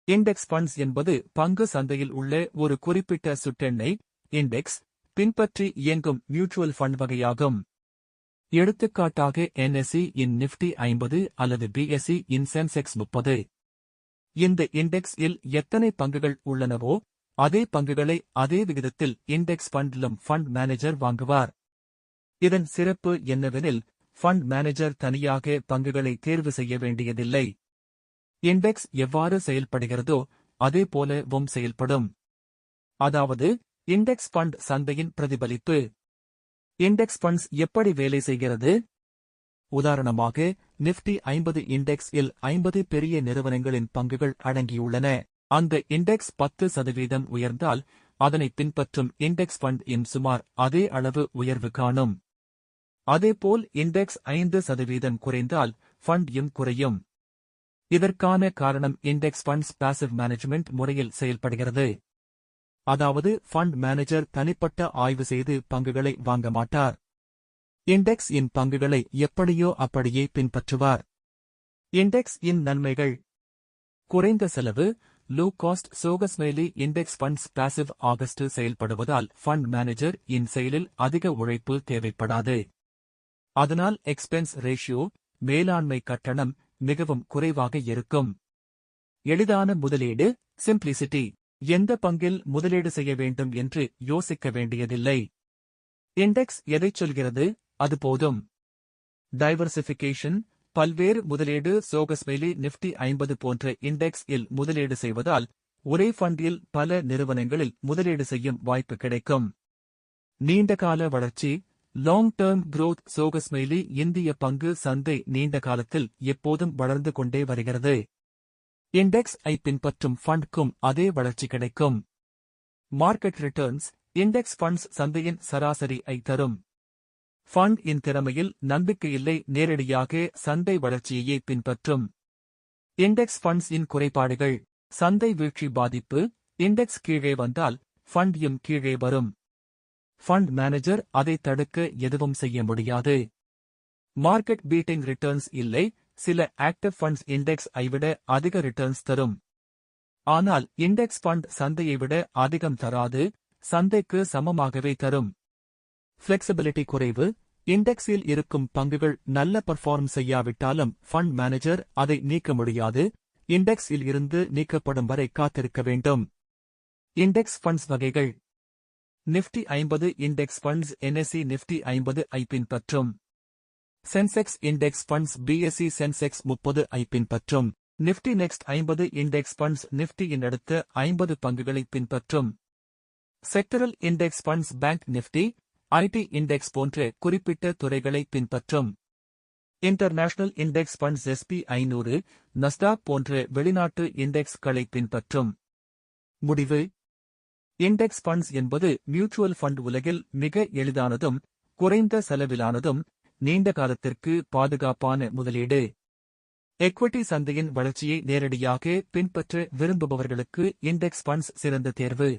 Index funds என்பது பங்கு சந்தையில் உள்ள ஒரு குறிப்பிட்ட சுட்டெண்ணை இண்டெக்ஸ் பின்பற்றி இயங்கும் மியூச்சுவல் ஃபண்ட் வகையாகும். எடுத்துக்காட்டாக NSE இன் நிஃப்டி 50 அல்லது BSE இன் சென்செக்ஸ் 30. இந்த இண்டெக்ஸ் இல் எத்தனை பங்குகள் உள்ளனவோ அதே பங்குகளை அதே விகிதத்தில் இண்டெக்ஸ் ஃபண்டிலும் ஃபண்ட் மேனேஜர் வாங்குவார். இதன் சிறப்பு என்னவெனில் ஃபண்ட் மேனேஜர் தனியாக பங்குகளை தேர்வு செய்ய வேண்டியதில்லை. இண்டெக்ஸ் எவ்வாறு செயல்படுகிறதோ அதேபோலவும் செயல்படும். அதாவது இண்டெக்ஸ் ஃபண்ட் சந்தையின் பிரதிபலிப்பு. இண்டெக்ஸ் ஃபண்ட்ஸ் எப்படி வேலை செய்கிறது? உதாரணமாக நிஃப்டி 50 இண்டெக்ஸ் இல் 50 பெரிய நிறுவனங்களின் பங்குகள் அடங்கியுள்ளன. அந்த இண்டெக்ஸ் 10% உயர்ந்தால் அதனை பின்பற்றும் இண்டெக்ஸ் ஃபண்ட் இன் சுமார் அதே அளவு உயர்வு காணும். அதேபோல் இண்டெக்ஸ் 5% குறைந்தால் ஃபண்ட் இன் குறையும். இதற்கான காரணம் இண்டெக்ஸ் ஃபண்ட்ஸ் பாசிவ் மேனேஜ்மெண்ட் முறையில் செயல்படுகிறது. அதாவது ஃபண்ட் மேனேஜர் தனிப்பட்ட ஆய்வு செய்து பங்குகளை வாங்க மாட்டார். இண்டெக்ஸ் இன் பங்குகளை எப்படியோ அப்படியே பின்பற்றுவார். இண்டெக்ஸ் இன் நன்மைகள்: குறைந்த செலவு, லோ காஸ்ட். சோகஸ்மெய்லி இண்டெக்ஸ் ஃபண்ட்ஸ் பாசிவ் ஆகஸ்ட் செயல்படுவதால் ஃபண்ட் மேனேஜர் இன் செயலில் அதிக உழைப்பு தேவைப்படாது. அதனால் எக்ஸ்பென்ஸ் ரேஷியோ மேலாண்மை கட்டணம் மிகவும் குறைவாக இருக்கும். எளிதான முதலீடு சிம்பிளிசிட்டி. எந்த பங்கில் முதலீடு செய்ய வேண்டும் என்று யோசிக்க வேண்டியதில்லை. இண்டெக்ஸ் எதைச் சொல்கிறது அது போதும். டைவர்சிஃபிகேஷன். பல்வேறு முதலீடு. சோகஸ்மெய்லி நிஃப்டி 50 போன்ற இண்டெக்ஸ் இல் முதலீடு செய்வதால் ஒரே ஃபண்டில் பல நிறுவனங்களில் முதலீடு செய்யும் வாய்ப்பு கிடைக்கும். நீண்டகால வளர்ச்சி லாங் டேர்ம் growth. சோகஸ்மெய்லி இந்திய பங்கு சந்தை நீண்ட காலத்தில் எப்போதும் வளர்ந்து கொண்டே வருகிறது. இண்டெக்ஸ் ஐ பின்பற்றும் ஃபண்ட்க்கும் அதே வளர்ச்சி கிடைக்கும். Market returns. இண்டெக்ஸ் ஃபண்ட்ஸ் சந்தையின் சராசரி ஐ தரும். ஃபண்ட் இன் திறமையில் நம்பிக்கையில்லை, நேரடியாக சந்தை வளர்ச்சியையே பின்பற்றும். இண்டெக்ஸ் ஃபண்ட்ஸ் இன் குறைபாடுகள்: சந்தை வீழ்ச்சி பாதிப்பு. இண்டெக்ஸ் கீழே வந்தால் ஃபண்ட் யும் கீழே வரும். ஃபண்ட் மேனேஜர் அதை தடுக்க எதுவும் செய்ய முடியாது. மார்க்கெட் பீட்டிங் ரிட்டர்ன்ஸ் இல்லை. சில ஆக்டிவ் ஃபண்ட்ஸ் இண்டெக்ஸ் ஐ விட அதிக ரிட்டர்ன்ஸ் தரும். ஆனால் இண்டெக்ஸ் ஃபண்ட் சந்தையை விட அதிகம் தராது, சந்தைக்கு சமமாகவே தரும். ஃபிளெக்சிபிலிட்டி குறைவு. இண்டெக்ஸில் இருக்கும் பங்குகள் நல்ல பர்ஃபார்ம் செய்யாவிட்டாலும் ஃபண்ட் மேனேஜர் அதை நீக்க முடியாது. இண்டெக்ஸ் இல் இருந்து நீக்கப்படும் வரை காத்திருக்க வேண்டும். இண்டெக்ஸ் ஃபண்ட்ஸ் வகைகள்: Nifty 50 index funds NSE Nifty 50 ஐ பின்பற்றும். Sensex index funds BSE Sensex 30 ஐ பின்பற்றும். நிஃப்டி நெக்ஸ்ட் 50 இண்டெக்ஸ் ஃபண்ட்ஸ் நிஃப்டியின் அடுத்த 50 பங்குகளை பின்பற்றும். Sectoral index funds bank Nifty, IT index போன்ற குறிப்பிட்ட துறைகளை பின்பற்றும். International index funds SP 500, Nasdaq போன்ற வெளிநாட்டு இண்டெக்ஸ்களை பின்பற்றும். முடிவு: இண்டெக்ஸ் ஃபண்ட்ஸ் என்பது மியூச்சுவல் ஃபண்ட் உலகில் மிக எளிதானதும் குறைந்த செலவிலானதும் நீண்ட காலத்திற்கு பாதுகாப்பான முதலீடு. எக்விட்டி சந்தையின் வளர்ச்சியை நேரடியாக பின்பற்ற விரும்புபவர்களுக்கு இண்டெக்ஸ் ஃபண்ட்ஸ் சிறந்த தேர்வு.